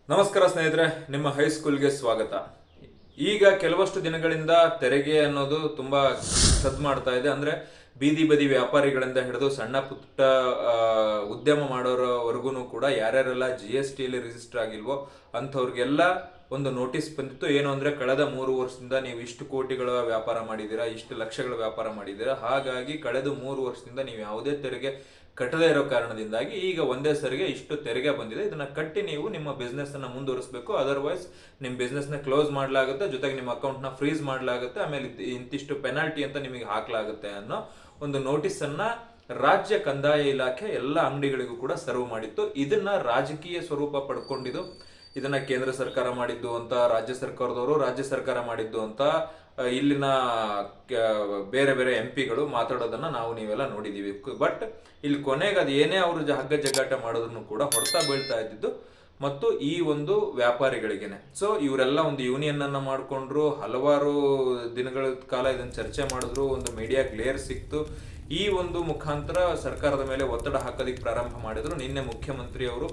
ನಮಸ್ಕಾರ ಸ್ನೇಹಿತರೆ, ನಿಮ್ಮ ಹೈಸ್ಕೂಲ್ಗೆ ಸ್ವಾಗತ. ಈಗ ಕೆಲವಷ್ಟು ದಿನಗಳಿಂದ ತೆರಿಗೆ ಅನ್ನೋದು ತುಂಬಾ ಸದ್ ಮಾಡ್ತಾ ಇದೆ. ಅಂದ್ರೆ ಬೀದಿ ಬದಿ ವ್ಯಾಪಾರಿಗಳಿಂದ ಹಿಡಿದು ಸಣ್ಣ ಪುಟ್ಟ ಉದ್ಯಮ ಮಾಡೋರವರೆಗೂ ಕೂಡ ಯಾರ್ಯಾರೆಲ್ಲ GST ಅಲ್ಲಿ ರಿಜಿಸ್ಟರ್ ಆಗಿಲ್ವೋ ಅಂಥವ್ರಿಗೆಲ್ಲ ಒಂದು ನೋಟಿಸ್ ಬಂದಿತ್ತು. ಏನು ಅಂದ್ರೆ ಕಳೆದ 3 ವರ್ಷದಿಂದ ನೀವು ಇಷ್ಟು ಕೋಟಿಗಳ ವ್ಯಾಪಾರ ಮಾಡಿದ್ದೀರಾ, ಇಷ್ಟು ಲಕ್ಷಗಳ ವ್ಯಾಪಾರ ಮಾಡಿದ್ದೀರಾ, ಹಾಗಾಗಿ ಕಳೆದ 3 ವರ್ಷದಿಂದ ನೀವು ಯಾವುದೇ ತೆರಿಗೆ ಕಟ್ಟದೇ ಇರೋ ಕಾರಣದಿಂದಾಗಿ ಈಗ ಒಂದೇ ಸರಿಗೆ ಇಷ್ಟು ತೆರಿಗೆ ಬಂದಿದೆ. ಇದನ್ನ ಕಟ್ಟಿ ನೀವು ನಿಮ್ಮ ಬಿಸ್ನೆಸ್ ಅನ್ನ ಮುಂದುವರಿಸಬೇಕು. ಅದರ್ವೈಸ್ ನಿಮ್ಮ ಬಿಸ್ನೆಸ್ ನ ಕ್ಲೋಸ್ ಮಾಡಲಾಗುತ್ತೆ, ಜೊತೆಗೆ ನಿಮ್ಮ ಅಕೌಂಟ್ ನ ಫ್ರೀಸ್ ಮಾಡಲಾಗುತ್ತೆ, ಆಮೇಲೆ ಇಂತಿಷ್ಟು ಪೆನಾಲ್ಟಿ ಅಂತ ನಿಮಗೆ ಹಾಕಲಾಗುತ್ತೆ ಅನ್ನೋ ಒಂದು ನೋಟಿಸ್ ಅನ್ನ ರಾಜ್ಯ ಕಂದಾಯ ಇಲಾಖೆ ಎಲ್ಲ ಅಂಗಡಿಗಳಿಗೂ ಕೂಡ ಸರ್ವ್ ಮಾಡಿತ್ತು. ಇದನ್ನ ರಾಜಕೀಯ ಸ್ವರೂಪ ಪಡ್ಕೊಂಡಿದ್ದು. ಇದನ್ನ ಕೇಂದ್ರ ಸರ್ಕಾರ ಮಾಡಿದ್ದು ಅಂತ ರಾಜ್ಯ ಸರ್ಕಾರದವರು, ರಾಜ್ಯ ಸರ್ಕಾರ ಮಾಡಿದ್ದು ಅಂತ ಇಲ್ಲಿನ ಬೇರೆ ಬೇರೆ MP ಗಳು ಮಾತಾಡೋದನ್ನ ನಾವು ನೀವೆಲ್ಲ ನೋಡಿದೀವಿ. ಬಟ್ ಇಲ್ಲಿ ಕೊನೆಗೆ ಅದು ಏನೇ ಅವರು ಹಗ್ಗ ಜಗ್ಗಾಟ ಮಾಡೋದನ್ನು ಕೂಡ ಹೊಡ್ತಾ ಬೀಳ್ತಾ ಇದ್ದಿದ್ದು ಮತ್ತು ಈ ಒಂದು ವ್ಯಾಪಾರಿಗಳಿಗೆನೆ. ಸೊ ಇವರೆಲ್ಲ ಒಂದು ಯೂನಿಯನ್ ಅನ್ನ ಮಾಡ್ಕೊಂಡ್ರು, ಹಲವಾರು ದಿನಗಳ ಕಾಲ ಇದನ್ನ ಚರ್ಚೆ ಮಾಡಿದ್ರು, ಒಂದು ಮೀಡಿಯಾ ಗ್ಲೇರ್ ಸಿಕ್ತು. ಈ ಒಂದು ಮುಖಾಂತರ ಸರ್ಕಾರದ ಮೇಲೆ ಒತ್ತಡ ಹಾಕೋದಿಕ್ಕೆ ಪ್ರಾರಂಭ ಮಾಡಿದ್ರು. ನಿನ್ನೆ ಮುಖ್ಯಮಂತ್ರಿ ಅವರು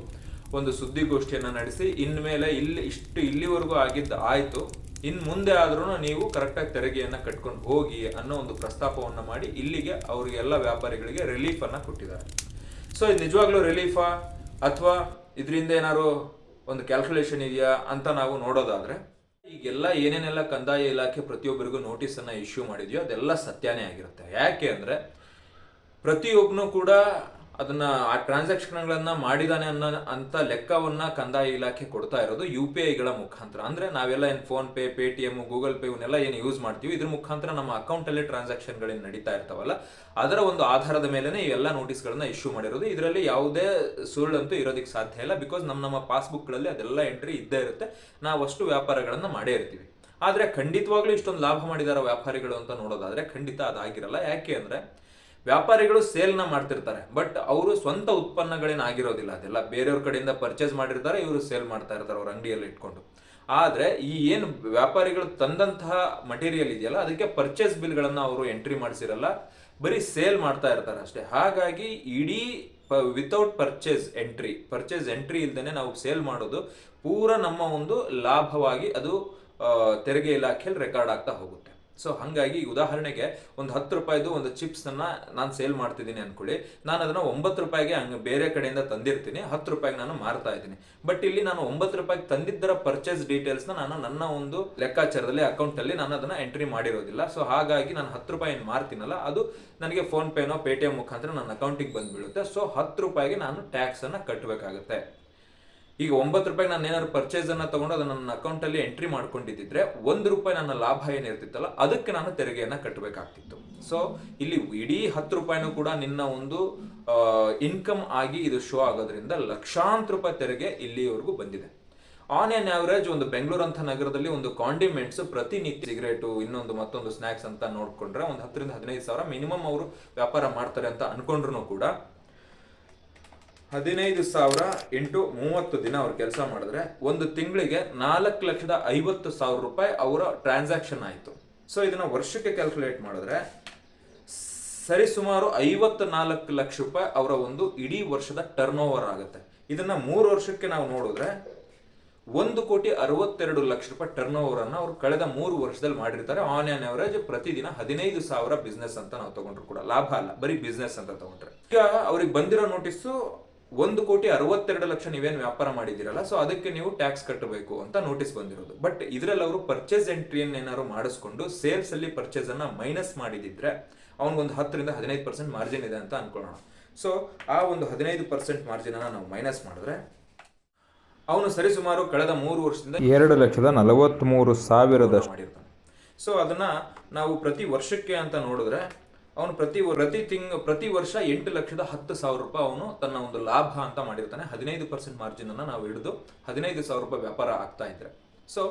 ಒಂದು ಸುದ್ದಿಗೋಷ್ಠಿಯನ್ನ ನಡೆಸಿ ಇನ್ಮೇಲೆ ಇಲ್ಲಿವರೆಗೂ ಆಯ್ತು, ಇನ್ ಮುಂದೆ ಆದ್ರೂ ನೀವು ಕರೆಕ್ಟಾಗಿ ತೆರಿಗೆಯನ್ನ ಕಟ್ಕೊಂಡು ಹೋಗಿ ಅನ್ನೋ ಒಂದು ಪ್ರಸ್ತಾಪವನ್ನ ಮಾಡಿ ಇಲ್ಲಿಗೆ ಅವರಿಗೆಲ್ಲ ವ್ಯಾಪಾರಿಗಳಿಗೆ ರಿಲೀಫ್ ಅನ್ನ ಕೊಟ್ಟಿದ್ದಾರೆ. ಸೊ ಇದು ನಿಜವಾಗ್ಲೂ ರಿಲೀಫಾ ಅಥವಾ ಇದರಿಂದ ಏನಾದ್ರು ಒಂದು ಕ್ಯಾಲ್ಕುಲೇಷನ್ ಇದೆಯಾ ಅಂತ ನಾವು ನೋಡೋದಾದ್ರೆ, ಈಗೆಲ್ಲ ಏನೇನೆಲ್ಲ ಕಂದಾಯ ಇಲಾಖೆ ಪ್ರತಿಯೊಬ್ಬರಿಗೂ ನೋಟಿಸ್ ಅನ್ನ ಇಶ್ಯೂ ಮಾಡಿದ್ಯೋ ಅದೆಲ್ಲ ಸತ್ಯನೇ ಆಗಿರುತ್ತೆ. ಯಾಕೆ ಅಂದ್ರೆ ಪ್ರತಿಯೊಬ್ಬನು ಕೂಡ ಅದನ್ನ ಆ ಟ್ರಾನ್ಸಾಕ್ಷನ್ಗಳನ್ನ ಮಾಡಿದಾನೆ ಅಂತ ಲೆಕ್ಕವನ್ನ ಕಂದಾಯ ಇಲಾಖೆ ಕೊಡ್ತಾ ಇರೋದು UPI ಮುಖಾಂತರ. ಅಂದ್ರೆ ನಾವೆಲ್ಲ ಏನ್ phone pay, Paytm, Google Pay ಇವನ್ನೆಲ್ಲ ಏನು ಯೂಸ್ ಮಾಡ್ತೀವಿ, ಇದ್ರ ಮುಖಾಂತರ ನಮ್ಮ ಅಕೌಂಟ್ ಅಲ್ಲಿ ಟ್ರಾನ್ಸಾಕ್ಷನ್ಗಳೇನು ನಡೀತಾ ಇರ್ತಾವಲ್ಲ ಅದರ ಒಂದು ಆಧಾರದ ಮೇಲೆನೆ ಇವೆಲ್ಲ ನೋಟಿಸ್ ಗಳನ್ನ ಇಶ್ಯೂ ಮಾಡಿರೋದು. ಇದರಲ್ಲಿ ಯಾವುದೇ ಸುಳ್ಳಂತೂ ಇರೋದಕ್ಕೆ ಸಾಧ್ಯ ಇಲ್ಲ. ಬಿಕಾಸ್ ನಮ್ಮ ಪಾಸ್ಬುಕ್ ಗಳಲ್ಲಿ ಅದೆಲ್ಲ ಎಂಟ್ರಿ ಇದ್ದೇ ಇರುತ್ತೆ. ನಾವು ಅಷ್ಟು ವ್ಯಾಪಾರಗಳನ್ನ ಮಾಡೇ ಇರ್ತೀವಿ. ಆದ್ರೆ ಖಂಡಿತವಾಗ್ಲೂ ಇಷ್ಟೊಂದು ಲಾಭ ಮಾಡಿದಾರ ವ್ಯಾಪಾರಿಗಳು ಅಂತ ನೋಡೋದಾದ್ರೆ ಖಂಡಿತ ಅದಾಗಿರಲ್ಲ. ಯಾಕೆ ಅಂದ್ರೆ ವ್ಯಾಪಾರಿಗಳು ಸೇಲ್ನ ಮಾಡ್ತಿರ್ತಾರೆ, ಬಟ್ ಅವರು ಸ್ವಂತ ಉತ್ಪನ್ನಗಳೇನಾಗಿರೋದಿಲ್ಲ. ಅದೆಲ್ಲ ಬೇರೆಯವ್ರ ಕಡೆಯಿಂದ ಪರ್ಚೇಸ್ ಮಾಡಿರ್ತಾರೆ, ಇವರು ಸೇಲ್ ಮಾಡ್ತಾ ಇರ್ತಾರೆ ಅವ್ರ ಅಂಗಡಿಯಲ್ಲಿ ಇಟ್ಕೊಂಡು. ಆದ್ರೆ ಈ ಏನು ವ್ಯಾಪಾರಿಗಳು ತಂದಂತಹ ಮಟೀರಿಯಲ್ ಇದೆಯಲ್ಲ ಅದಕ್ಕೆ ಪರ್ಚೇಸ್ ಬಿಲ್ಗಳನ್ನ ಅವರು ಎಂಟ್ರಿ ಮಾಡಿಸಿರಲ್ಲ, ಬರೀ ಸೇಲ್ ಮಾಡ್ತಾ ಇರ್ತಾರೆ ಅಷ್ಟೇ. ಹಾಗಾಗಿ ಇಡೀ ವಿತೌಟ್ ಪರ್ಚೇಸ್ ಎಂಟ್ರಿ ಇಲ್ದೇನೆ ನಾವು ಸೇಲ್ ಮಾಡೋದು ಪೂರ ನಮ್ಮ ಒಂದು ಲಾಭವಾಗಿ ಅದು ತೆರಿಗೆ ಇಲಾಖೆಯಲ್ಲಿ ರೆಕಾರ್ಡ್ ಆಗ್ತಾ ಹೋಗುತ್ತೆ. ಸೊ ಹಾಗಾಗಿ ಉದಾಹರಣೆಗೆ ಒಂದು 10 ರೂಪಾಯಿದು ಒಂದು ಚಿಪ್ಸ್ ಅನ್ನ ನಾನು ಸೇಲ್ ಮಾಡ್ತಿದ್ದೀನಿ ಅನ್ಕೊಳ್ಳಿ, ನಾನು ಅದನ್ನ 9 ರೂಪಾಯಿಗೆ ಬೇರೆ ಕಡೆಯಿಂದ ತಂದಿರ್ತೀನಿ, 10 ರೂಪಾಯಿಗೆ ನಾನು ಮಾರ್ತಾ ಇದ್ದೀನಿ. ಬಟ್ ಇಲ್ಲಿ ನಾನು 9 ರೂಪಾಯಿಗೆ ತಂದಿದ್ದರ ಪರ್ಚೇಸ್ ಡೀಟೇಲ್ಸ್ ನಾನು ನನ್ನ ಒಂದು ಲೆಕ್ಕಾಚಾರದಲ್ಲಿ ಅಕೌಂಟ್ ಅಲ್ಲಿ ನಾನು ಅದನ್ನ ಎಂಟ್ರಿ ಮಾಡಿರೋದಿಲ್ಲ. ಸೊ ಹಾಗಾಗಿ ನಾನು 10 ರೂಪಾಯಿ ಏನು ಮಾರ್ತೀನಲ್ಲ ಅದು ನನಗೆ ಫೋನ್ ಪೇನೋ Paytm ಮುಖಾಂತರ ನನ್ನ ಅಕೌಂಟಿಗೆ ಬಂದ್ಬೀಳುತ್ತೆ. ಸೊ 10 ರೂಪಾಯಿಗೆ ನಾನು ಟ್ಯಾಕ್ಸ್ ಅನ್ನ ಕಟ್ಟಬೇಕಾಗುತ್ತೆ. ಈಗ 9 ರೂಪಾಯಿಗೆ ನಾನು ಏನಾದ್ರು ಪರ್ಚೇಸ್ ಅನ್ನ ತಗೊಂಡು ಅದನ್ನ ನನ್ನ ಅಕೌಂಟ್ ಅಲ್ಲಿ ಎಂಟ್ರಿ ಮಾಡ್ಕೊಂಡಿದ್ದಿದ್ರೆ 1 ರೂಪಾಯಿ ನನ್ನ ಲಾಭ ಏನಿರ್ತಿತ್ತಲ್ಲ ಅದಕ್ಕೆ ನಾನು ತೆರಿಗೆಯನ್ನ ಕಟ್ಟಬೇಕಾಗ್ತಿತ್ತು. ಸೊ ಇಲ್ಲಿ ಇಡೀ 10 ರೂಪಾಯಿನೂ ಕೂಡ ನಿನ್ನ ಒಂದು ಇನ್ಕಮ್ ಆಗಿ ಇದು ಶೋ ಆಗೋದ್ರಿಂದ ಲಕ್ಷಾಂತರ ರೂಪಾಯಿ ತೆರಿಗೆ ಇಲ್ಲಿವರೆಗೂ ಬಂದಿದೆ. ಆನ್ ಎನ್ ಆವರೇಜ್ ಒಂದು ಬೆಂಗಳೂರು ಅಂತ ನಗರದಲ್ಲಿ ಒಂದು ಕಾಂಡಿಮೆಂಟ್ಸ್ ಪ್ರತಿನಿತ್ಯ ಸಿಗರೇಟು ಇನ್ನೊಂದು ಮತ್ತೊಂದು ಸ್ನಾಕ್ಸ್ ಅಂತ ನೋಡ್ಕೊಂಡ್ರೆ ಒಂದು 10 ರಿಂದ 15 ಸಾವಿರ ಮಿನಿಮಮ್ ಅವರು ವ್ಯಾಪಾರ ಮಾಡ್ತಾರೆ ಅಂತ ಅನ್ಕೊಂಡ್ರು ಕೂಡ 15,000 ಇಂಟು 30 ದಿನ ಅವ್ರು ಕೆಲಸ ಮಾಡಿದ್ರೆ ಒಂದು ತಿಂಗಳಿಗೆ 4,50,000 ರೂಪಾಯಿ ಅವರ ಟ್ರಾನ್ಸಾಕ್ಷನ್ ಆಯಿತು. ಸೊ ಇದನ್ನ ವರ್ಷಕ್ಕೆ ಕ್ಯಾಲ್ಕುಲೇಟ್ ಮಾಡಿದ್ರೆ ಸರಿಸುಮಾರು 54 ಲಕ್ಷ ರೂಪಾಯಿ ಅವರ ಒಂದು ಇಡೀ ವರ್ಷದ ಟರ್ನ್ ಓವರ್ ಆಗುತ್ತೆ. ಇದನ್ನ 3 ವರ್ಷಕ್ಕೆ ನಾವು ನೋಡಿದ್ರೆ 1,62 ಲಕ್ಷ ರೂಪಾಯಿ ಟರ್ನ್ ಓವರ್ ಅನ್ನ ಅವ್ರು ಕಳೆದ 3 ವರ್ಷದಲ್ಲಿ ಮಾಡಿರ್ತಾರೆ. ಆನ್ ಆನ್ ಅವರೇಜ್ ಪ್ರತಿದಿನ 15,000 ಬಿಸ್ನೆಸ್ ಅಂತ ನಾವು ತಗೊಂಡ್ರು ಕೂಡ ಲಾಭ ಅಲ್ಲ, ಬರೀ ಬಿಸ್ನೆಸ್ ಅಂತ ತಗೊಂಡ್ರೆ. ಈಗ ಅವ್ರಿಗೆ ಬಂದಿರೋ ನೋಟಿಸು 1,62 ಲಕ್ಷ ನೀವೇನು ವ್ಯಾಪಾರ ಮಾಡಿದಿರಲ್ಲ, ಸೊ ಅದಕ್ಕೆ ನೀವು ಟ್ಯಾಕ್ಸ್ ಕಟ್ಟಬೇಕು ಅಂತ ನೋಟಿಸ್ ಬಂದಿರೋದು. ಬಟ್ ಇದರಲ್ಲಿ ಅವರು ಪರ್ಚೇಸ್ ಎಂಟ್ರಿಯನ್ನು ಏನಾದ್ರು ಮಾಡಿಸ್ಕೊಂಡು ಸೇಲ್ಸ್ ಅಲ್ಲಿ ಪರ್ಚೇಸ್ ಅನ್ನ ಮೈನಸ್ ಮಾಡಿದಿದ್ರೆ ಅವನಿಗೊಂದು 10 ರಿಂದ 15% ಮಾರ್ಜಿನ್ ಇದೆ ಅಂತ ಅನ್ಕೊಳ್ಳೋಣ. ಸೊ ಆ ಒಂದು 15% ಮಾರ್ಜಿನ್ ಅನ್ನ ನಾವು ಮೈನಸ್ ಮಾಡಿದ್ರೆ ಅವನು ಸರಿಸುಮಾರು ಕಳೆದ 3 ವರ್ಷದಿಂದ 2,43,000 ಮಾಡಿರ್ತಾನೆ. ಸೊ ಅದನ್ನ ನಾವು ಪ್ರತಿ ವರ್ಷಕ್ಕೆ ಅಂತ ನೋಡಿದ್ರೆ ಅವನು ಪ್ರತಿ ವರ್ಷ 8,10,000 ರೂಪಾಯಿ ಅವನು ತನ್ನ ಒಂದು ಲಾಭ ಅಂತ ಮಾಡಿರ್ತಾನೆ. 15% ಮಾರ್ಜಿನ್ ಅನ್ನ ನಾವು ಹಿಡಿದು 15,000 ರೂಪಾಯಿ ವ್ಯಾಪಾರ ಆಗ್ತಾ ಇದ್ರೆ, ಸೊ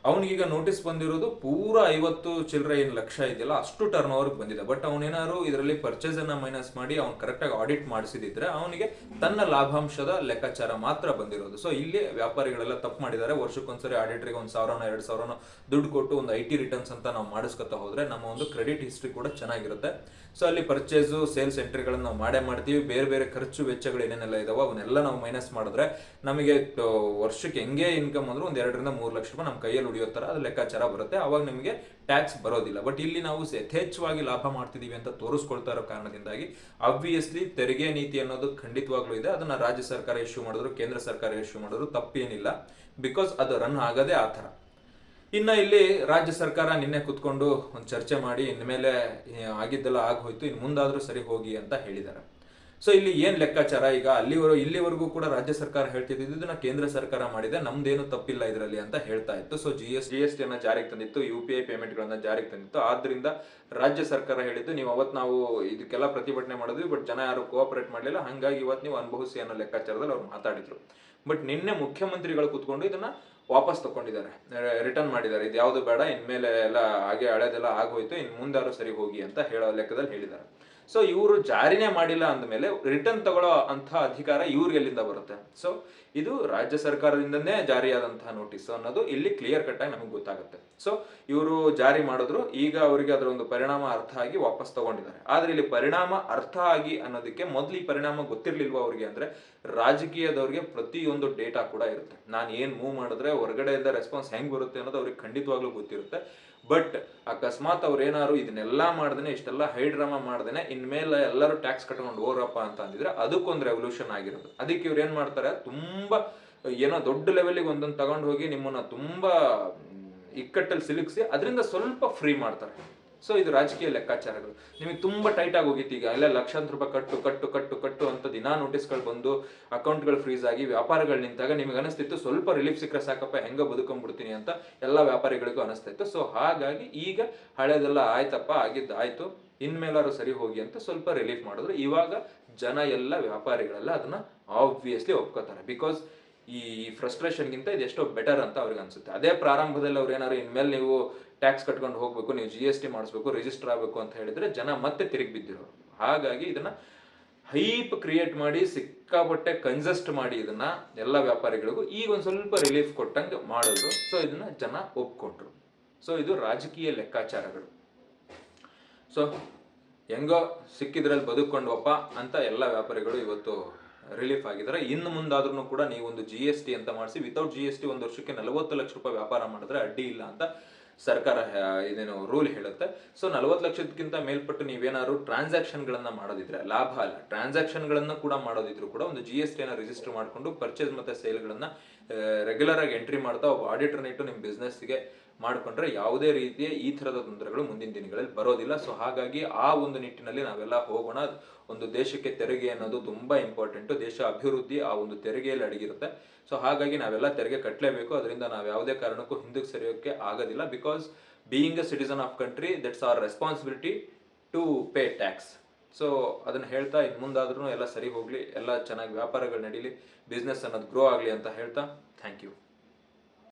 ಅವನಿಗೀಗ ನೋಟಿಸ್ ಬಂದಿರೋದು ಪೂರ 50 ಚಿಲ್ಲರೆ ಏನು ಲಕ್ಷ ಇದೆಯಲ್ಲ ಅಷ್ಟು ಟರ್ನ್ ಓವರ್ಗೆ ಬಂದಿದೆ. ಬಟ್ ಅವನೇನಾದ್ರು ಇದರಲ್ಲಿ ಪರ್ಚೇಸ್ ಅನ್ನ ಮೈನಸ್ ಮಾಡಿ ಅವ್ನು ಕರೆಕ್ಟಾಗಿ ಆಡಿಟ್ ಮಾಡಿಸಿದ್ರೆ ಅವನಿಗೆ ತನ್ನ ಲಾಭಾಂಶದ ಲೆಕ್ಕಾಚಾರ ಮಾತ್ರ ಬಂದಿರೋದು. ಸೊ ಇಲ್ಲಿ ವ್ಯಾಪಾರಿಗಳೆಲ್ಲ ತಪ್ಪು ಮಾಡಿದ್ದಾರೆ. ವರ್ಷಕ್ಕೊಂದ್ಸರಿ ಆಡಿಟರ್ಗೆ 1,000 2,000 ದುಡ್ಡು ಕೊಟ್ಟು ಒಂದು IT ರಿಟರ್ನ್ಸ್ ಅಂತ ನಾವು ಮಾಡಿಸ್ಕೊತಾ ಹೋದ್ರೆ ನಮ್ಮ ಒಂದು ಕ್ರೆಡಿಟ್ ಹಿಸ್ಟ್ರಿ ಕೂಡ ಚೆನ್ನಾಗಿರುತ್ತೆ. ಸೊ ಅಲ್ಲಿ ಪರ್ಚೇಸು ಸೇಲ್ಸ್ ಎಂಟ್ರಿಗಳನ್ನು ನಾವು ಮಾಡೇ ಮಾಡ್ತೀವಿ. ಬೇರೆ ಬೇರೆ ಖರ್ಚು ವೆಚ್ಚಗಳು ಏನೇನೆಲ್ಲ ಇದಾವೆ ಅವನ್ನೆಲ್ಲ ನಾವು ಮೈನಸ್ ಮಾಡಿದ್ರೆ ನಮಗೆ ವರ್ಷಕ್ಕೆ ಹೆಂಗೆ ಇನ್ಕಮ್ ಅಂದ್ರೆ ಒಂದು 2 ರಿಂದ 3 ಲಕ್ಷ ರೂಪಾಯಿ ನಮ್ಮ ಕೈಯಲ್ಲಿ ಉಳಿಯೋ ಥರ ಅದು ಲೆಕ್ಕಾಚಾರ ಬರುತ್ತೆ. ಅವಾಗ ನಿಮಗೆ ಟ್ಯಾಕ್ಸ್ ಬರೋದಿಲ್ಲ. ಬಟ್ ಇಲ್ಲಿ ನಾವು ಯಥೇಚ್ಛವಾಗಿ ಲಾಭ ಮಾಡ್ತಿದ್ದೀವಿ ಅಂತ ತೋರಿಸ್ಕೊಳ್ತಾ ಇರೋ ಕಾರಣದಿಂದಾಗಿ ಆಬ್ವಿಯಸ್ಲಿ ತೆರಿಗೆ ನೀತಿ ಅನ್ನೋದು ಖಂಡಿತವಾಗ್ಲೂ ಇದೆ. ಅದನ್ನ ರಾಜ್ಯ ಸರ್ಕಾರ ಇಶ್ಯೂ ಮಾಡಿದ್ರು, ಕೇಂದ್ರ ಸರ್ಕಾರ ಇಶ್ಯೂ ಮಾಡಿದ್ರು ತಪ್ಪೇನಿಲ್ಲ. ಬಿಕಾಸ್ ಅದು ರನ್ ಆಗದೆ ಆ ಥರ. ಇನ್ನು ಇಲ್ಲಿ ರಾಜ್ಯ ಸರ್ಕಾರ ನಿನ್ನೆ ಕುತ್ಕೊಂಡು ಒಂದು ಚರ್ಚೆ ಮಾಡಿ ಇನ್ಮೇಲೆ ಆಗಿದ್ದೆಲ್ಲ ಆಗೋಯ್ತು, ಇನ್ನು ಮುಂದಾದ್ರೂ ಸರಿ ಹೋಗಿ ಅಂತ ಹೇಳಿದ್ದಾರೆ. ಸೊ ಇಲ್ಲಿ ಏನ್ ಲೆಕ್ಕಾಚಾರ, ಈಗ ಇಲ್ಲಿವರೆಗೂ ಕೂಡ ರಾಜ್ಯ ಸರ್ಕಾರ ಹೇಳ್ತಿದ್ದು ಇದನ್ನ ಕೇಂದ್ರ ಸರ್ಕಾರ ಮಾಡಿದೆ, ನಮ್ದೇನು ತಪ್ಪಿಲ್ಲ ಇದರಲ್ಲಿ ಅಂತ ಹೇಳ್ತಾ ಇತ್ತು. ಸೊ GST ಅನ್ನ ಜಾರಿಗೆ ತಂದಿತ್ತು, UPI ಪೇಮೆಂಟ್ ಗಳನ್ನ ಜಾರಿಗೆ ತಂದಿತ್ತು. ಆದ್ರಿಂದ ರಾಜ್ಯ ಸರ್ಕಾರ ಹೇಳಿದ್ದು ನೀವು ಅವತ್ತು ನಾವು ಇದಕ್ಕೆಲ್ಲ ಪ್ರತಿಭಟನೆ ಮಾಡಿದ್ವಿ, ಬಟ್ ಜನ ಯಾರು ಕೋಆಪರೇಟ್ ಮಾಡಲಿಲ್ಲ, ಹಂಗಾಗಿ ಇವತ್ತು ನೀವು ಅನುಭವಿಸಿ ಅನ್ನೋ ಲೆಕ್ಕಾಚಾರದಲ್ಲಿ ಅವ್ರು ಮಾತಾಡಿದ್ರು. ಬಟ್ ನಿನ್ನೆ ಮುಖ್ಯಮಂತ್ರಿಗಳು ಕೂತ್ಕೊಂಡು ಇದನ್ನ ವಾಪಸ್ ತಗೊಂಡಿದ್ದಾರೆ, ರಿಟರ್ನ್ ಮಾಡಿದ್ದಾರೆ. ಇದು ಯಾವುದು ಬೇಡ, ಇನ್ಮೇಲೆ ಎಲ್ಲ ಹಾಗೆ ಹಳೆದೆಲ್ಲ ಆಗೋಯ್ತು, ಇನ್ನು ಮುಂದಾರು ಸರಿ ಹೋಗಿ ಅಂತ ಹೇಳೋ ಲೆಕ್ಕದಲ್ಲಿ ಹೇಳಿದ್ದಾರೆ. ಸೊ ಇವರು ಜಾರಿನೇ ಮಾಡಿಲ್ಲ ಅಂದಮೇಲೆ ರಿಟರ್ನ್ ತಗೊಳ್ಳೋ ಅಂತ ಅಧಿಕಾರ ಇವ್ರಿಗೆ ಎಲ್ಲಿಂದ ಬರುತ್ತೆ? ಸೊ ಇದು ರಾಜ್ಯ ಸರ್ಕಾರದಿಂದನೇ ಜಾರಿಯಾದಂತಹ ನೋಟಿಸ್ ಅನ್ನೋದು ಇಲ್ಲಿ ಕ್ಲಿಯರ್ ಕಟ್ ಆಗಿ ನಮಗೆ ಗೊತ್ತಾಗುತ್ತೆ. ಸೊ ಇವರು ಜಾರಿ ಮಾಡಿದ್ರು, ಈಗ ಅವರಿಗೆ ಅದರ ಒಂದು ಪರಿಣಾಮ ಅರ್ಥ ಆಗಿ ವಾಪಸ್ ತಗೊಂಡಿದ್ದಾರೆ. ಆದ್ರೆ ಇಲ್ಲಿ ಪರಿಣಾಮ ಅರ್ಥ ಆಗಿ ಅನ್ನೋದಕ್ಕೆ ಮೊದಲು ಈ ಪರಿಣಾಮ ಗೊತ್ತಿರ್ಲಿಲ್ವಾ ಅವ್ರಿಗೆ ಅಂದ್ರೆ ರಾಜಕೀಯದವ್ರಿಗೆ ಪ್ರತಿಯೊಂದು ಡೇಟಾ ಕೂಡ ಇರುತ್ತೆ. ನಾನು ಏನ್ ಮೂವ್ ಮಾಡಿದ್ರೆ ಹೊರಗಡೆಯಿಂದ ರೆಸ್ಪಾನ್ಸ್ ಹೆಂಗ್ ಬರುತ್ತೆ ಅನ್ನೋದು ಅವ್ರಿಗೆ ಖಂಡಿತವಾಗ್ಲೂ ಗೊತ್ತಿರುತ್ತೆ. ಬಟ್ ಅಕಸ್ಮಾತ್ ಅವ್ರು ಏನಾದ್ರು ಇದನ್ನೆಲ್ಲ ಮಾಡ್ದೇನೆ, ಇಷ್ಟೆಲ್ಲ ಹೈ ಡ್ರಾಮಾ ಮಾಡ್ದೇನೆ ಇನ್ಮೇಲೆ ಎಲ್ಲರೂ ಟ್ಯಾಕ್ಸ್ ಕಟ್ಕೊಂಡು ಹೋರಪ್ಪ ಅಂತ ಅಂದಿದ್ರೆ ಅದಕ್ಕೊಂದು ರೆವಲ್ಯೂಷನ್ ಆಗಿರೋದು. ಅದಕ್ಕೆ ಇವ್ರು ಏನ್ ಮಾಡ್ತಾರೆ, ತುಂಬಾ ಏನೋ ದೊಡ್ಡ ಲೆವೆಲ್ಗೆ ಒಂದೊಂದು ತಗೊಂಡು ಹೋಗಿ ನಿಮ್ಮನ್ನ ತುಂಬಾ ಇಕ್ಕಟ್ಟಲ್ಲಿ ಸಿಲುಕಿಸಿ ಅದರಿಂದ ಸ್ವಲ್ಪ ಫ್ರೀ ಮಾಡ್ತಾರೆ. ಸೊ ಇದು ರಾಜಕೀಯ ಲೆಕ್ಕಾಚಾರಗಳು. ನಿಮಗೆ ತುಂಬಾ ಟೈಟ್ ಆಗಿ ಹೋಗಿತ್ತು, ಈಗ ಎಲ್ಲ ಲಕ್ಷಾಂತರ ರೂಪಾಯಿ ಕಟ್ಟು ಕಟ್ಟು ಕಟ್ಟು ಕಟ್ಟು ಅಂತ ದಿನಾ ನೋಟಿಸ್ಗಳು ಬಂದು ಅಕೌಂಟ್ಗಳು ಫ್ರೀಸ್ ಆಗಿ ವ್ಯಾಪಾರಗಳು ನಿಂತಾಗ ನಿಮಗೆ ಅನಿಸ್ತಿತ್ತು ಸ್ವಲ್ಪ ರಿಲೀಫ್ ಸಿಕ್ಕರೆ ಸಾಕಪ್ಪ, ಹೆಂಗ ಬದುಕೊಂಡ್ಬಿಡ್ತೀನಿ ಅಂತ ಎಲ್ಲ ವ್ಯಾಪಾರಿಗಳಿಗೂ ಅನಿಸ್ತಾ ಇತ್ತು. ಸೊ ಹಾಗಾಗಿ ಈಗ ಹಳೆದೆಲ್ಲ ಆಯ್ತಪ್ಪ, ಆಗಿದ್ದಾಯ್ತು, ಇನ್ಮೇಲಾರು ಸರಿ ಹೋಗಿ ಅಂತ ಸ್ವಲ್ಪ ರಿಲೀಫ್ ಮಾಡಿದ್ರು. ಇವಾಗ ಜನ ಎಲ್ಲ ವ್ಯಾಪಾರಿಗಳೆಲ್ಲ ಅದನ್ನ ಆಬ್ವಿಯಸ್ಲಿ ಒಪ್ಕೋತಾರೆ. ಬಿಕಾಸ್ ಈ ಫ್ರಸ್ಟ್ರೇಷನ್ಗಿಂತ ಇದೆಷ್ಟೋ ಬೆಟರ್ ಅಂತ ಅವ್ರಿಗೆ ಅನ್ಸುತ್ತೆ. ಅದೇ ಪ್ರಾರಂಭದಲ್ಲಿ ಅವ್ರು ಏನಾದ್ರು ಇನ್ಮೇಲೆ ನೀವು ಟ್ಯಾಕ್ಸ್ ಕಟ್ಕೊಂಡು ಹೋಗ್ಬೇಕು, ನೀವು GST ಮಾಡಿಸ್ಬೇಕು, ರಿಜಿಸ್ಟರ್ ಆಗಬೇಕು ಅಂತ ಹೇಳಿದ್ರೆ ಜನ ಮತ್ತೆ ತಿರುಗಿ ಬಿದ್ದಿರೋರು. ಹಾಗಾಗಿ ಇದನ್ನ ಹೈಪ್ ಕ್ರಿಯೇಟ್ ಮಾಡಿ ಸಿಕ್ಕಾಪಟ್ಟೆ ಕನ್ಸಸ್ಟ್ ಮಾಡಿ ಇದನ್ನ ಎಲ್ಲ ವ್ಯಾಪಾರಿಗಳಿಗೂ ಈಗ ಒಂದ್ ಸ್ವಲ್ಪ ರಿಲೀಫ್ ಕೊಟ್ಟಂಗೆ ಮಾಡಿದ್ರು. ಸೊ ಇದನ್ನ ಜನ ಒಪ್ಕೊಂಡ್ರು. ಸೊ ಇದು ರಾಜಕೀಯ ಲೆಕ್ಕಾಚಾರಗಳು. ಸೊ ಹೆಂಗೋ ಸಿಕ್ಕಿದ್ರಲ್ಲಿ ಬದುಕೊಂಡ್ವಪ್ಪ ಅಂತ ಎಲ್ಲ ವ್ಯಾಪಾರಿಗಳು ಇವತ್ತು ರಿಲೀಫ್ ಆಗಿದ್ದಾರೆ. ಇನ್ನು ಮುಂದಾದ್ರೂ ಕೂಡ ನೀವೊಂದು GST ಅಂತ ಮಾಡಿಸಿ ವಿತೌಟ್ GST ಒಂದು ವರ್ಷಕ್ಕೆ 40 ಲಕ್ಷ ರೂಪಾಯಿ ವ್ಯಾಪಾರ ಮಾಡಿದ್ರೆ ಅಡ್ಡಿ ಇಲ್ಲ ಅಂತ ಸರ್ಕಾರ ಇದೇನು ರೂಲ್ ಹೇಳುತ್ತೆ. ಸೊ 40 ಲಕ್ಷಕ್ಕಿಂತ ಮೇಲ್ಪಟ್ಟು ನೀವೇನಾದ್ರು ಟ್ರಾನ್ಸಾಕ್ಷನ್ಗಳನ್ನ ಮಾಡೋದಿದ್ರೆ, ಲಾಭ ಅಲ್ಲ ಟ್ರಾನ್ಸಾಕ್ಷನ್ಗಳನ್ನ ಕೂಡ ಮಾಡೋದಿದ್ರು ಕೂಡ ಒಂದು GST ಅನ್ನ ರಿಜಿಸ್ಟರ್ ಮಾಡಿಕೊಂಡು ಪರ್ಚೇಸ್ ಮತ್ತೆ ಸೇಲ್ಗಳನ್ನ ರೆಗ್ಯುಲರ್ ಆಗಿ ಎಂಟ್ರಿ ಮಾಡ್ತಾ ಒಬ್ಬ ಆಡಿಟರ್ನ ಇಟ್ಟು ನಿಮ್ಮ ಬಿಸ್ನೆಸ್ಗೆ ಮಾಡ್ಕೊಂಡ್ರೆ ಯಾವುದೇ ರೀತಿಯ ಈ ಥರದ ತೊಂದರೆಗಳು ಮುಂದಿನ ದಿನಗಳಲ್ಲಿ ಬರೋದಿಲ್ಲ. ಸೊ ಹಾಗಾಗಿ ಆ ಒಂದು ನಿಟ್ಟಿನಲ್ಲಿ ನಾವೆಲ್ಲ ಹೋಗೋಣ. ಒಂದು ದೇಶಕ್ಕೆ ತೆರಿಗೆ ಅನ್ನೋದು ತುಂಬಾ ಇಂಪಾರ್ಟೆಂಟ್. ದೇಶ ಅಭಿವೃದ್ಧಿ ಆ ಒಂದು ತೆರಿಗೆಯಲ್ಲಿ ಅಡಗಿರುತ್ತೆ. ಸೊ ಹಾಗಾಗಿ ನಾವೆಲ್ಲ ತೆರಿಗೆ ಕಟ್ಟಲೇಬೇಕು. ಅದರಿಂದ ನಾವು ಯಾವುದೇ ಕಾರಣಕ್ಕೂ ಹಿಂದಕ್ಕೆ ಸರಿಯೋಕ್ಕೆ ಆಗೋದಿಲ್ಲ. Because being a citizen of country, that's our responsibility to pay tax. So ಅದನ್ನ ಹೇಳ್ತಾ ಇನ್ನು ಮುಂದಾದ್ರೂ ಎಲ್ಲ ಸರಿ ಹೋಗ್ಲಿ, ಎಲ್ಲ ಚೆನ್ನಾಗಿ ವ್ಯಾಪಾರಗಳು ನಡೀಲಿ, ಬಿಸ್ನೆಸ್ ಅನ್ನೋದು ಗ್ರೋ ಆಗಲಿ ಅಂತ ಹೇಳ್ತಾ ಥ್ಯಾಂಕ್ ಯು.